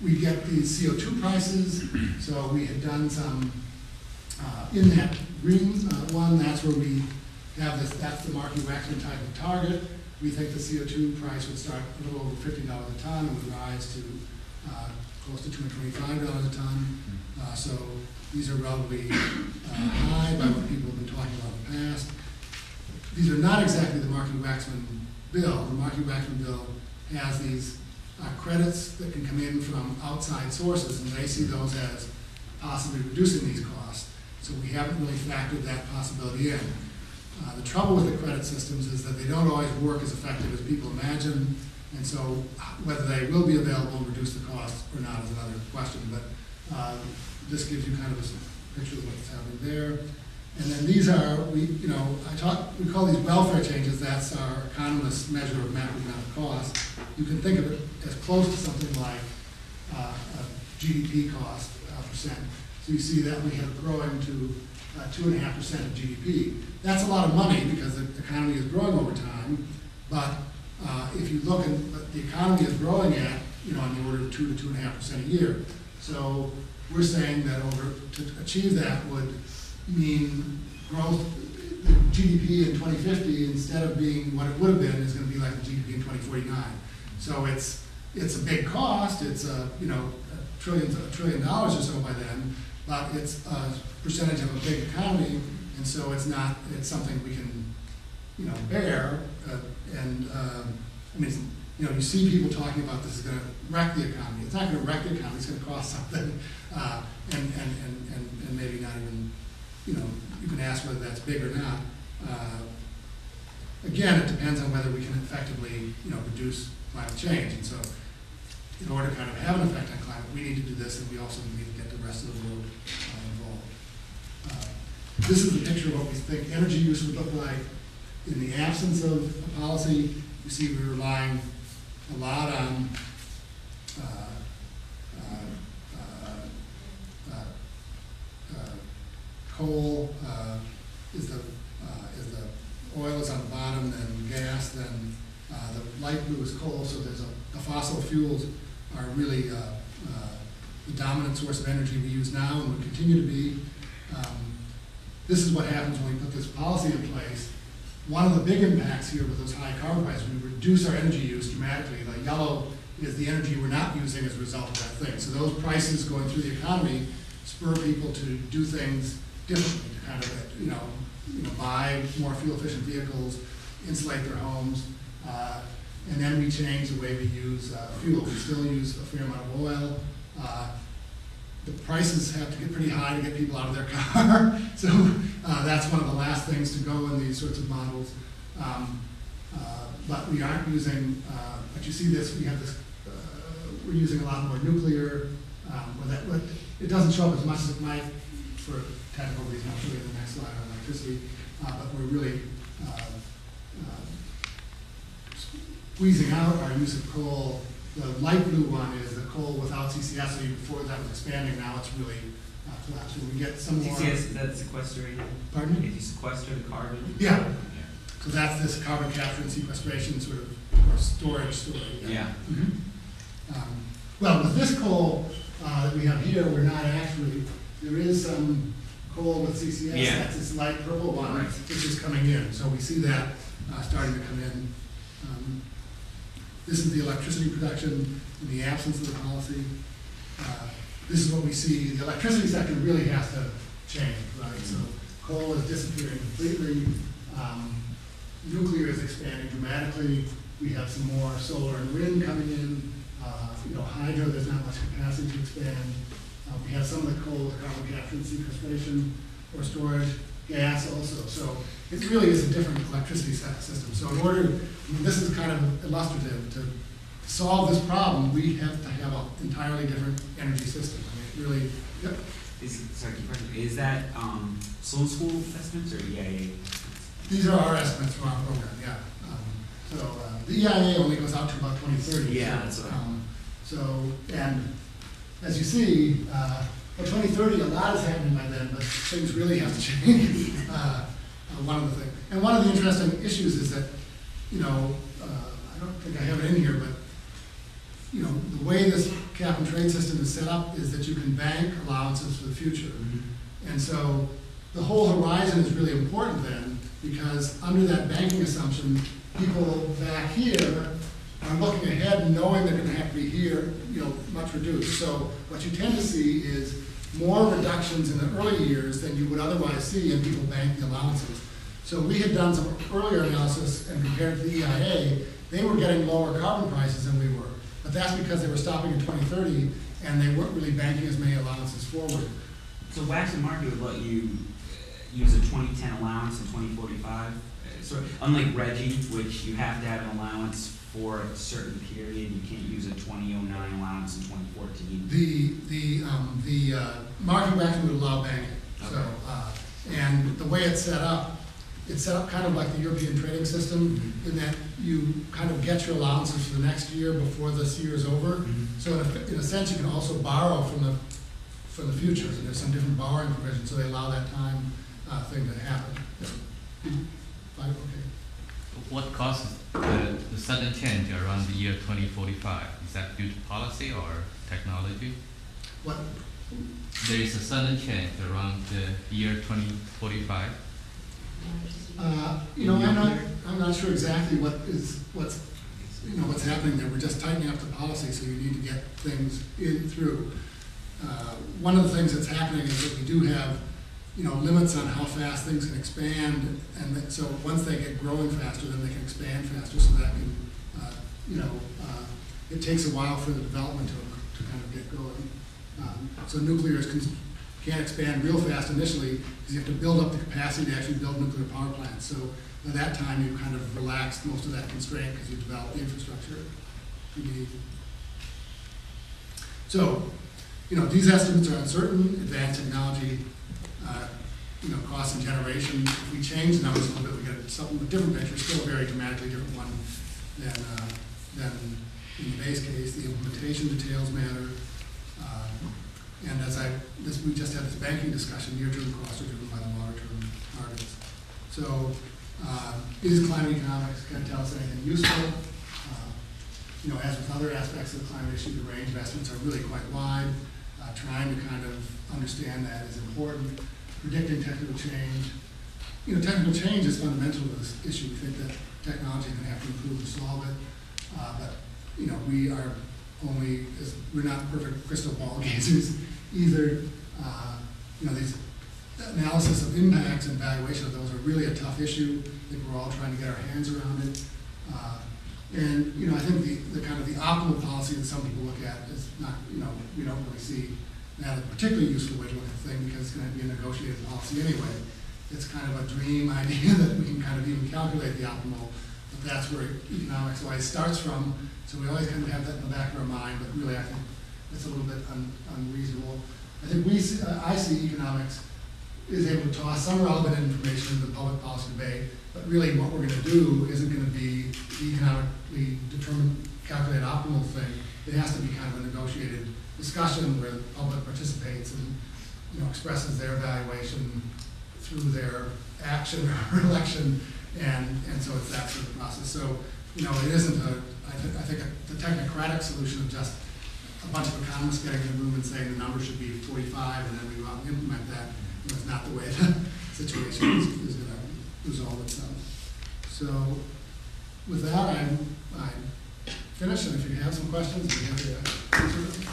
we get these CO2 prices. So we had done some, in that green one, that's where we have this, that's the Markey-Waxman type of target. We think the CO2 price would start a little over $50 a ton and would rise to close to $225 a ton. So these are relatively high by what people have been talking about in the past. These are not exactly the Markey-Waxman bill. The Markey-Waxman bill has these credits that can come in from outside sources, and they see those as possibly reducing these costs. So we haven't really factored that possibility in. The trouble with the credit systems is that they don't always work as effective as people imagine, and so whether they will be available and reduce the cost or not is another question. But this gives you kind of a picture of what's happening there. And then these are, we call these welfare changes. That's our economist's measure of macroeconomic cost. You can think of it as close to something like a GDP cost percent. So you see that we have growing to 2.5% of GDP. That's a lot of money because the economy is growing over time. But if you look at the economy is growing at, on the order of 2 to 2.5% a year. So we're saying that to achieve that would mean growth, the GDP in 2050, instead of being what it would have been, is going to be like the GDP in 2049. So it's a big cost. It's a $1 trillion or so by then, but it's a percentage of a big economy, and so it's something we can bear. You see people talking about this is going to wreck the economy. It's not going to wreck the economy. It's going to cost something, and maybe not even. You can ask whether that's big or not. Again, it depends on whether we can effectively, reduce climate change. And so, in order to kind of have an effect on climate, we need to do this, and we also need to get the rest of the world involved. This is a picture of what we think energy use would look like in the absence of a policy. You see, we're relying a lot on coal is the oil is on the bottom, then gas, then the light blue is coal. So there's the fossil fuels are really the dominant source of energy we use now and will continue to be. This is what happens when we put this policy in place. One of the big impacts here with those high carbon prices, we reduce our energy use dramatically. The yellow is the energy we're not using as a result of that thing. So those prices going through the economy spur people to do things differently, to kind of buy more fuel-efficient vehicles, insulate their homes, and then we change the way we use fuel. We still use a fair amount of oil. The prices have to get pretty high to get people out of their car, so that's one of the last things to go in these sorts of models. But we aren't using. But you see this. We have this. We're using a lot more nuclear. It doesn't show up as much as it might for technical reasons. I'll show you the next slide on electricity. But we're really squeezing out our use of coal. The light blue one is the coal without CCS. So before that was expanding, now it's really collapsed. So we get some more. CCS, is that sequestering? Pardon me? If you sequester the carbon? Yeah. So that's this carbon capture and sequestration sort of, or storage story. Yeah. Mm-hmm. Well, with this coal that we have here, we're not actually, there is some coal with CCS. Yeah. That's this light purple one, Right. which is coming in. So we see that starting to come in. This is the electricity production in the absence of the policy. This is what we see. The electricity sector really has to change, right? So coal is disappearing completely. Nuclear is expanding dramatically. We have some more solar and wind coming in. Hydro, there's not much capacity to expand. We have some of the coal with carbon capture and sequestration or storage. Gas also. So it really is a different electricity system. So in order, this is kind of illustrative. To solve this problem, we have to have an entirely different energy system. I mean, it really, yep. Is that Sloan School estimates or EIA? These are our estimates from our program, yeah. The EIA only goes out to about 2030. Yeah, that's what and as you see, by 2030, a lot is happening by then, but things really have to change. One of the interesting issues is that, I don't think I have it in here, but the way this cap and trade system is set up is that you can bank allowances for the future. And so the whole horizon is really important then, because under that banking assumption, people back here are looking ahead and knowing they're gonna have to be here, much reduced. So what you tend to see is more reductions in the early years than you would otherwise see, and people bank the allowances. So we had done some earlier analysis and compared to the EIA, they were getting lower carbon prices than we were. But that's because they were stopping in 2030 and they weren't really banking as many allowances forward. So wax and market would let you use a 2010 allowance in 2045? So unlike Reggie, which you have to have an allowance for a certain period, you can't use a 2009 allowance in 2014. The market waxing would allow banking. Okay. So, and the way it's set up kind of like the European trading system, in that you kind of get your allowances for the next year before this year is over. So in a sense, you can also borrow from the futures, and there's some different borrowing provisions, so they allow that time thing to happen. Fine, okay. What causes the sudden change around the year 2045? Is that due to policy or technology? What? There is a sudden change around the year 2045. I'm not sure exactly what's happening there. We're just tightening up the policy, so you need to get things through. One of the things that's happening is that we do have, limits on how fast things can expand, and so once they get growing faster, then they can expand faster. So that can, it takes a while for the development to kind of get going. So nuclear can't expand real fast initially because you have to build up the capacity to actually build nuclear power plants. So by that time, you kind of relaxed most of that constraint because you developed the infrastructure you need. So, these estimates are uncertain. Advanced technology, cost and generation. If we change the numbers a little bit, we get something with different picture, still a very dramatically different one than in the base case. The implementation details matter. And we just had this banking discussion, near-term costs are driven by the longer-term targets. So, is climate economics going to tell us anything useful? As with other aspects of the climate issue, the range of estimates are really quite wide. Trying to kind of understand that is important. Predicting technical change. Technical change is fundamental to this issue. We think that technology is going to have to improve to solve it. But we're not perfect crystal ball gazers either. These analysis of impacts and valuation of those are really a tough issue. I think we're all trying to get our hands around it. I think the kind of the optimal policy that some people look at is not, we don't really see that a particularly useful way to look at the thing because it's going to be a negotiated policy anyway. It's kind of a dream idea that we can kind of even calculate the optimal, but that's where economics always starts from. So we always kind of have that in the back of our mind, but really I think it's a little bit unreasonable. I think I see economics is able to toss some relevant information into the public policy debate, but really what we're going to do isn't going to be the economically determined, calculated optimal thing. It has to be kind of a negotiated discussion where the public participates and expresses their evaluation through their action or election, and so it's that sort of process. So it isn't I think the technocratic solution of just a bunch of economists getting in the room and saying the number should be 45 and then we go out and implement that. It's not the way the situation is going to resolve itself. So with that, I'm finished, and if you have some questions, I'm happy to answer them.